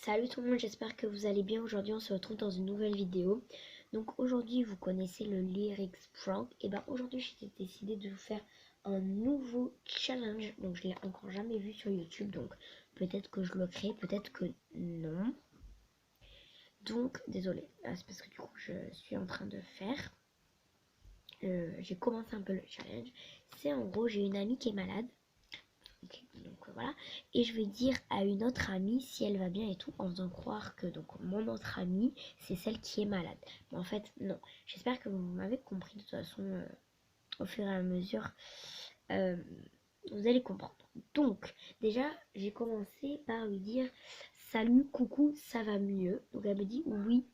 Salut tout le monde, j'espère que vous allez bien. Aujourd'hui on se retrouve dans une nouvelle vidéo. Donc aujourd'hui vous connaissez le lyrics prank. Et ben aujourd'hui j'ai décidé de vous faire un nouveau challenge. Donc je l'ai encore jamais vu sur YouTube. Donc peut-être que je le crée, peut-être que non. Donc désolé, c'est parce que du coup je suis en train de faire. J'ai commencé un peu le challenge. C'est en gros j'ai une amie qui est malade. Okay, donc voilà, et je vais dire à une autre amie si elle va bien et tout, en faisant croire que donc mon autre amie c'est celle qui est malade. Mais en fait non. J'espère que vous m'avez compris. De toute façon, au fur et à mesure, euh, vous allez comprendre. Donc déjà j'ai commencé par lui dire salut, coucou, ça va mieux. Donc elle me dit oui.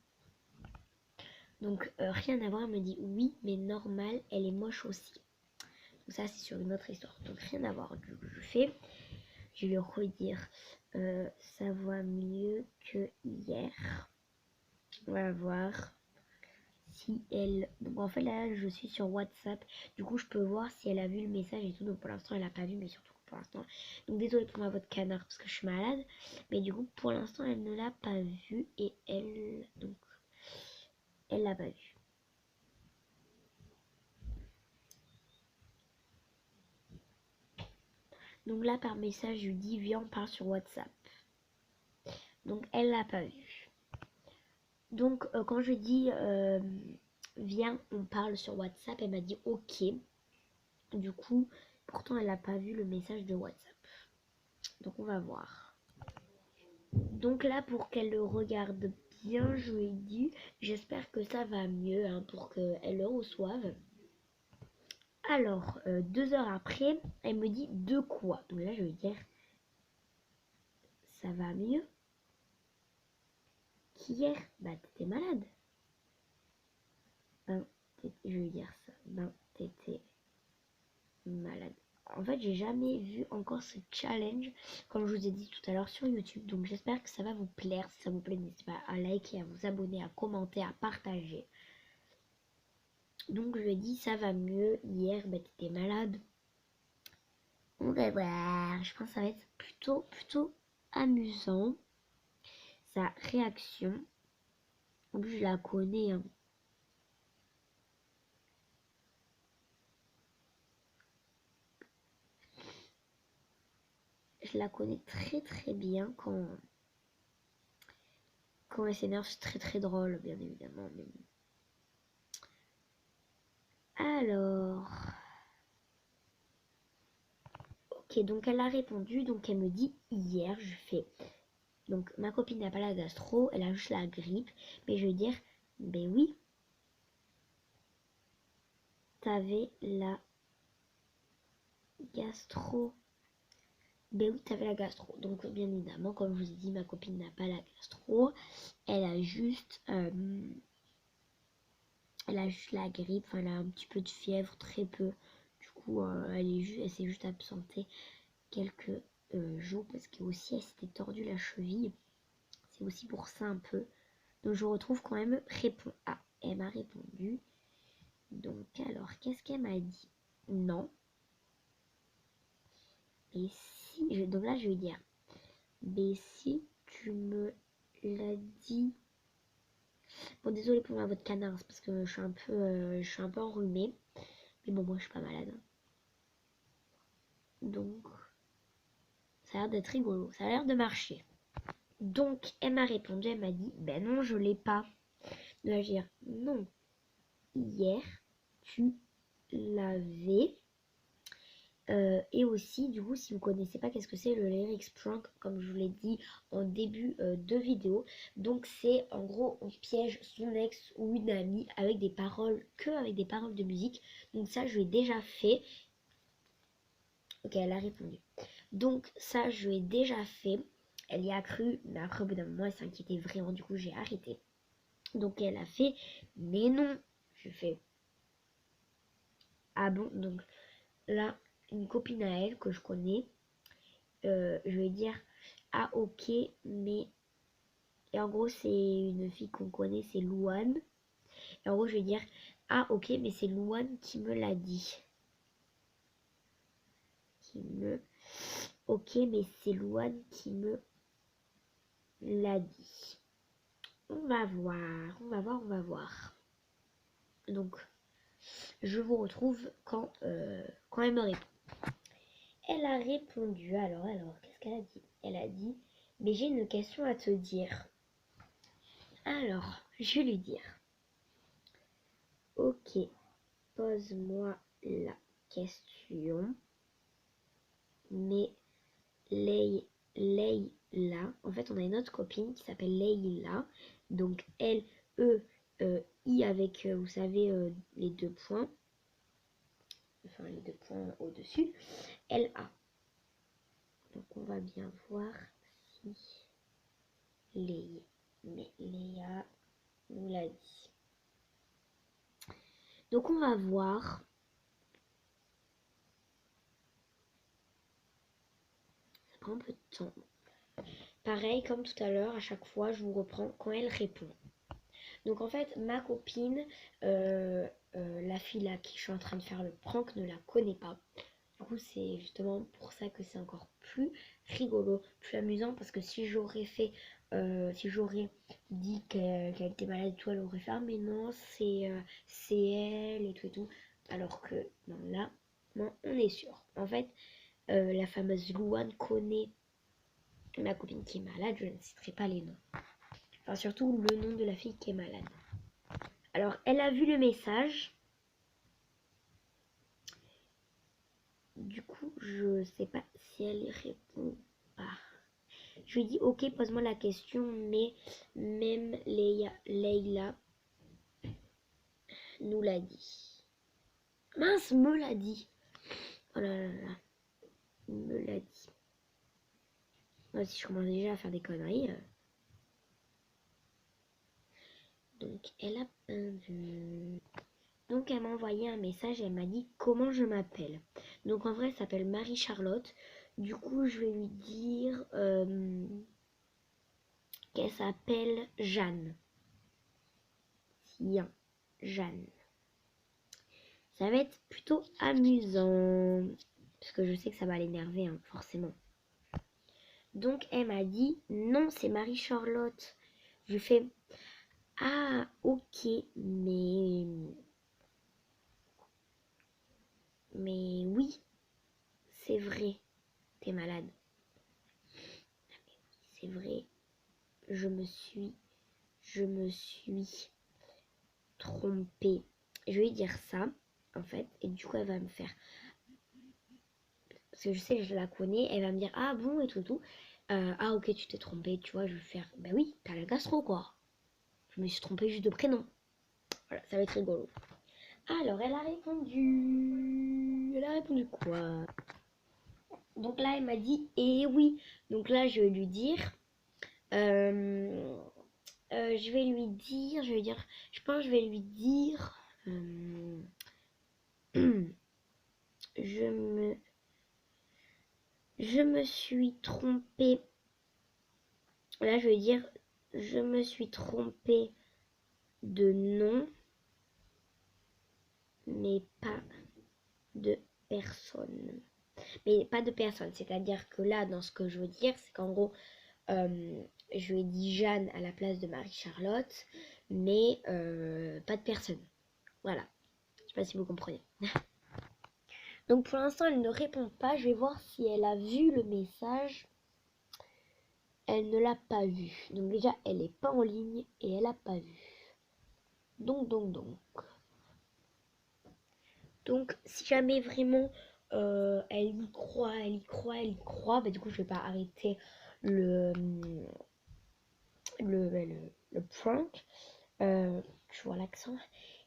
Donc rien à voir, elle me dit oui mais normal, elle est moche aussi. Donc ça c'est sur une autre histoire, donc rien à voir. Du coup je fais, je vais redire ça va mieux que hier. On va voir si elle... Donc en fait là je suis sur WhatsApp. Du coup je peux voir si elle a vu le message et tout. Donc pour l'instant elle a pas vu, mais surtout pour l'instant. Donc désolé pour ma voix de canard parce que je suis malade. Mais du coup pour l'instant elle ne l'a pas vu. Et elle... Donc elle l'a pas vu. Donc là par message je lui dis viens on parle sur WhatsApp. Donc elle l'a pas vu. Donc quand je dis viens on parle sur WhatsApp, elle m'a dit ok. Du coup pourtant elle n'a pas vu le message de WhatsApp. Donc on va voir. Donc là pour qu'elle le regarde bien, je lui ai dit j'espère que ça va mieux hein, pour qu'elle le reçoive. Alors 2 heures après elle me dit de quoi. Donc là je vais dire ça va mieux qu'hier. Bah t'étais malade. Ben je vais dire ça. Ben t'étais malade. En fait, j'ai jamais vu encore ce challenge, comme je vous ai dit tout à l'heure, sur YouTube. Donc j'espère que ça va vous plaire. Si ça vous plaît, n'hésitez pas à liker, à vous abonner, à commenter, à partager. Donc je lui ai dit ça va mieux. Hier, bah t'étais malade. On va voir. Je pense que ça va être plutôt amusant. Sa réaction. En plus, je la connais. Hein. Je la connais très bien quand elle s'énerve. C'est très drôle, bien évidemment. Mais... Alors... Ok, donc elle a répondu, donc elle me dit hier, je fais. Donc ma copine n'a pas la gastro, elle a juste la grippe. Mais je veux dire, ben oui, t'avais la gastro. Ben oui, t'avais la gastro. Donc bien évidemment, comme je vous ai dit, ma copine n'a pas la gastro. Elle a juste, la grippe, enfin elle a un petit peu de fièvre, très peu. Du coup, elle s'est juste absentée quelques jours parce qu'aussi elle s'était tordue la cheville. C'est aussi pour ça un peu. Donc je retrouve quand même répond. Ah, elle m'a répondu. Donc alors, qu'est-ce qu'elle m'a dit? Non. Mais si, donc là je vais dire. Mais si tu me l'as dit. Bon désolé pour ma voix de canard, parce que je suis un peu enrhumée. Mais bon moi je suis pas malade. Donc ça a l'air d'être rigolo, ça a l'air de marcher. Donc elle m'a répondu, elle m'a dit ben non je l'ai pas. Donc là je vais dire non. Hier tu l'avais. Et aussi, du coup, si vous connaissez pas qu'est-ce que c'est le lyrics prank, comme je vous l'ai dit en début de vidéo, donc c'est en gros on piège son ex ou une amie avec des paroles, avec des paroles de musique. Donc ça, je l'ai déjà fait. Ok, elle a répondu. Donc ça, je l'ai déjà fait. Elle y a cru, mais après au bout d'un moment, elle s'inquiétait vraiment. Du coup, j'ai arrêté. Donc elle a fait, mais non. Je fais ah bon. Donc là, une copine à elle que je connais. Je vais dire ah ok mais et en gros c'est une fille qu'on connaît, c'est Louane, et en gros je vais dire ah ok mais c'est Louane qui me l'a dit, ok mais c'est Louane qui me l'a dit. On va voir, on va voir, on va voir. Donc, je vous retrouve quand elle me répond. Elle a répondu, alors, qu'est-ce qu'elle a dit? Elle a dit, mais j'ai une question à te dire. Alors, je vais lui dire, ok, pose-moi la question, mais Leïla, en fait, on a une autre copine qui s'appelle Leïla, donc L, E, I avec, vous savez, les deux points, enfin les deux points au-dessus, L, A. Donc on va bien voir si Léa nous l'a dit. Donc on va voir. Ça prend un peu de temps. Pareil, comme tout à l'heure, à chaque fois, je vous reprends quand elle répond. Donc en fait, ma copine, la fille à qui je suis en train de faire le prank, ne la connaît pas. Du coup, c'est justement pour ça que c'est encore plus rigolo, plus amusant, parce que si j'aurais dit qu'elle était malade et tout, elle aurait fait ah mais non, c'est elle et tout et tout. Alors que non, là, non, on est sûr. En fait, la fameuse Louane connaît ma copine qui est malade, je ne citerai pas les noms. Enfin, surtout le nom de la fille qui est malade. Alors, elle a vu le message. Du coup, je sais pas si elle répond pas. Je lui dis, ok, pose-moi la question, mais même Leïla nous l'a dit. Mince, me l'a dit. Oh là là là, me l'a dit. Moi, si je commence déjà à faire des conneries. Donc, elle a pas vu. Donc, elle m'a envoyé un message, elle m'a dit comment je m'appelle. Donc, en vrai, elle s'appelle Marie-Charlotte. Du coup, je vais lui dire qu'elle s'appelle Jeanne. Tiens, Jeanne. Ça va être plutôt amusant. Parce que je sais que ça va l'énerver, hein, forcément. Donc, elle m'a dit non, c'est Marie-Charlotte. Je fais ah, ok, mais oui, c'est vrai, t'es malade. C'est vrai, je me suis trompée. Je vais lui dire ça, en fait, et du coup, elle va me faire. Parce que je sais que je la connais, elle va me dire ah bon et tout. Ah ok, tu t'es trompée, tu vois, je vais faire bah oui, t'as la gastro quoi. Je me suis trompée juste de prénom. Voilà, ça va être rigolo. Alors, elle a répondu. Elle a répondu quoi? Donc là, elle m'a dit eh oui. Donc là, je vais lui dire. Je vais lui dire. Je pense que je vais lui dire. Je me suis trompée. Là, je vais dire je me suis trompée de nom, mais pas de personne. Mais pas de personne, c'est-à-dire que là, dans ce que je veux dire, c'est qu'en gros, je lui ai dit Jeanne à la place de Marie-Charlotte, mais pas de personne. Voilà, je sais pas si vous comprenez. Donc pour l'instant, elle ne répond pas. Je vais voir si elle a vu le message. Elle ne l'a pas vu. Donc déjà, elle n'est pas en ligne et elle n'a pas vu. Donc. Donc si jamais vraiment elle y croit, bah, du coup je vais pas arrêter le prank. Tu vois l'accent.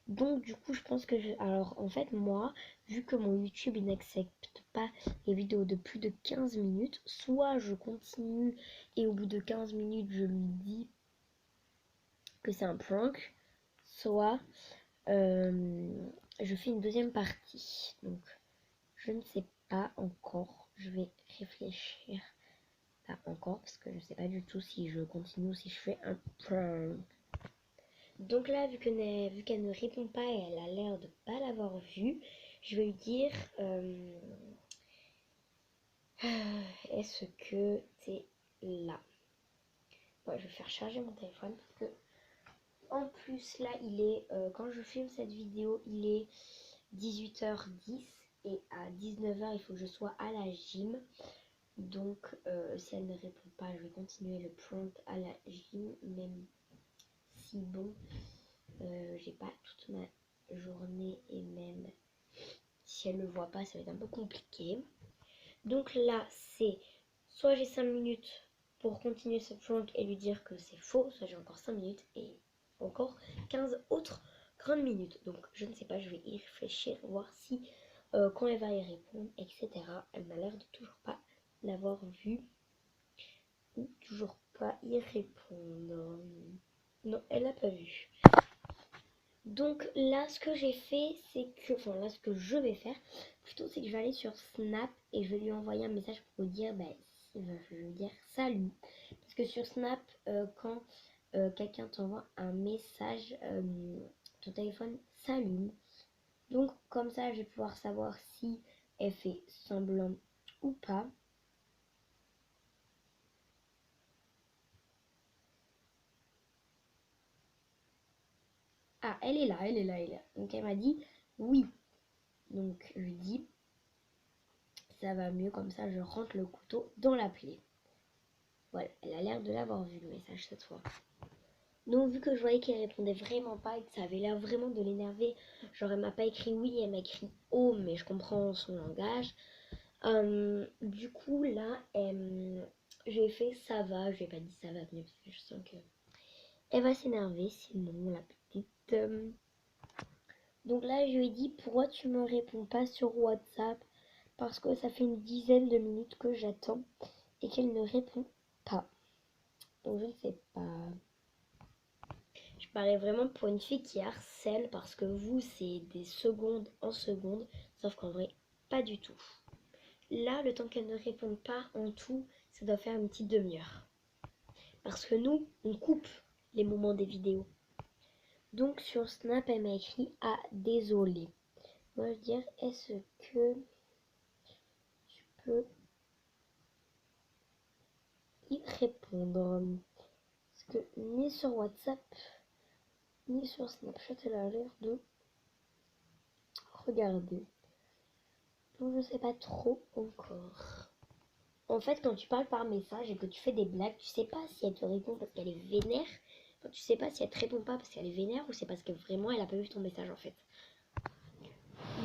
Donc du coup je pense que alors en fait moi, vu que mon YouTube il n'accepte pas les vidéos de plus de 15 minutes, soit je continue et au bout de 15 minutes je lui dis que c'est un prank, soit je fais une deuxième partie. Donc je ne sais pas encore. Je vais réfléchir. Pas encore parce que je ne sais pas du tout si je continue ou si je fais un prank. Donc là, vu qu'elle ne répond pas et elle a l'air de pas l'avoir vu, je vais lui dire est-ce que t'es là? Ouais, je vais faire charger mon téléphone parce que en plus là il est quand je filme cette vidéo il est 18h10 et à 19h il faut que je sois à la gym. Donc si elle ne répond pas, je vais continuer le prank à la gym, même si bon j'ai pas toute ma journée et même si elle le voit pas ça va être un peu compliqué. Donc là c'est soit j'ai 5 minutes pour continuer ce prank et lui dire que c'est faux, soit j'ai encore 5 minutes et encore 15 autres grandes minutes. Donc je ne sais pas, je vais y réfléchir, voir si quand elle va y répondre, etc. Elle m'a l'air de toujours pas l'avoir vu ou toujours pas y répondre. Non, elle n'a pas vu. Donc là, ce que j'ai fait, c'est que, enfin là, ce que je vais faire, plutôt, c'est que je vais aller sur Snap et je vais lui envoyer un message pour lui dire, je vais dire salut. Parce que sur Snap, quand quelqu'un t'envoie un message, ton téléphone s'allume. Donc comme ça, je vais pouvoir savoir si elle fait semblant ou pas. Ah, elle est là, elle est là, elle est là. Donc elle m'a dit oui. Donc je lui dis, ça va mieux, comme ça je rentre le couteau dans la plaie. Voilà, elle a l'air de l'avoir vu le message cette fois. Donc vu que je voyais qu'elle répondait vraiment pas et que ça avait l'air vraiment de l'énerver, genre elle m'a pas écrit oui, elle m'a écrit oh, mais je comprends son langage. Du coup là, j'ai fait ça va, je lui ai pas dit ça va venir parce que je sens que elle va s'énerver sinon la petite. Donc là je lui ai dit pourquoi tu me réponds pas sur WhatsApp parce que ça fait une dizaine de minutes que j'attends et qu'elle ne répond pas. Donc je ne sais pas. Je parais vraiment pour une fille qui harcèle parce que vous, c'est des secondes en secondes, sauf qu'en vrai, pas du tout. Là, le temps qu'elle ne réponde pas en tout, ça doit faire une petite demi-heure. Parce que nous, on coupe les moments des vidéos. Donc sur Snap, elle m'a écrit « Ah, désolé ». Moi, je veux dire, est-ce que tu peux y répondre? Parce que ni sur WhatsApp, ni sur Snapchat, elle a l'air de regarder. Donc je sais pas trop encore. En fait, quand tu parles par message et que tu fais des blagues, tu sais pas si elle te répond parce qu'elle est vénère. Enfin, tu sais pas si elle te répond pas parce qu'elle est vénère ou c'est parce que vraiment elle a pas vu ton message en fait.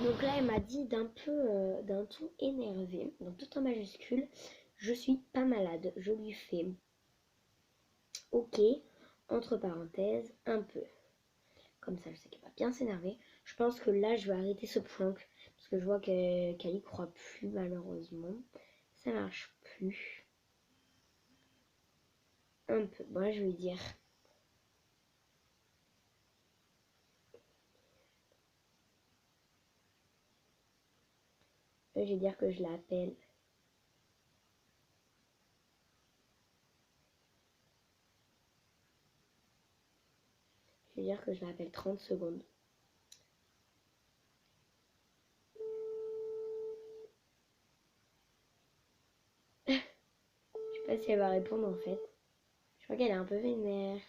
Donc là, elle m'a dit d'un ton énervé, donc tout en majuscule, je suis pas malade. Je lui fais ok, entre parenthèses, un peu. Comme ça, je sais qu'elle va bien s'énerver. Je pense que là, je vais arrêter ce prank parce que je vois qu'elle y croit plus malheureusement. Ça marche plus. Un peu. Bon, là, je vais dire. Je vais dire que je l'appelle. Je vais dire que je l'appelle 30 secondes. Je sais pas si elle va répondre en fait. Je crois qu'elle est un peu vénère.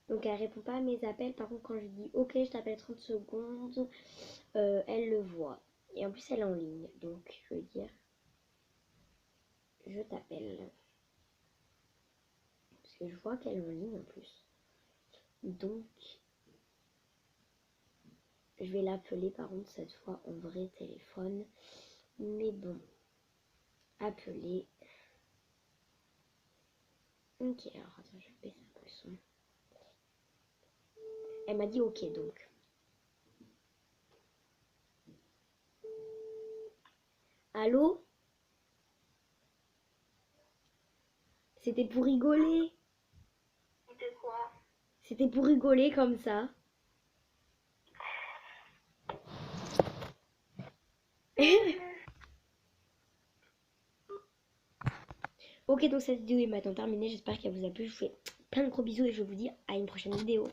Donc elle répond pas à mes appels. Par contre, quand je dis ok, je t'appelle 30 secondes, elle le voit. Et en plus, elle est en ligne. Donc je vais dire je t'appelle. Parce que je vois qu'elle est en ligne en plus. Donc je vais l'appeler par contre cette fois en vrai téléphone. Mais bon, appeler. Ok, alors attends, je vais baisser un peu le son. Elle m'a dit ok donc. Allô? C'était pour rigoler. De quoi? C'était pour rigoler comme ça. Ok, donc cette vidéo est maintenant terminée. J'espère qu'elle vous a plu. Je vous fais plein de gros bisous et je vous dis à une prochaine vidéo.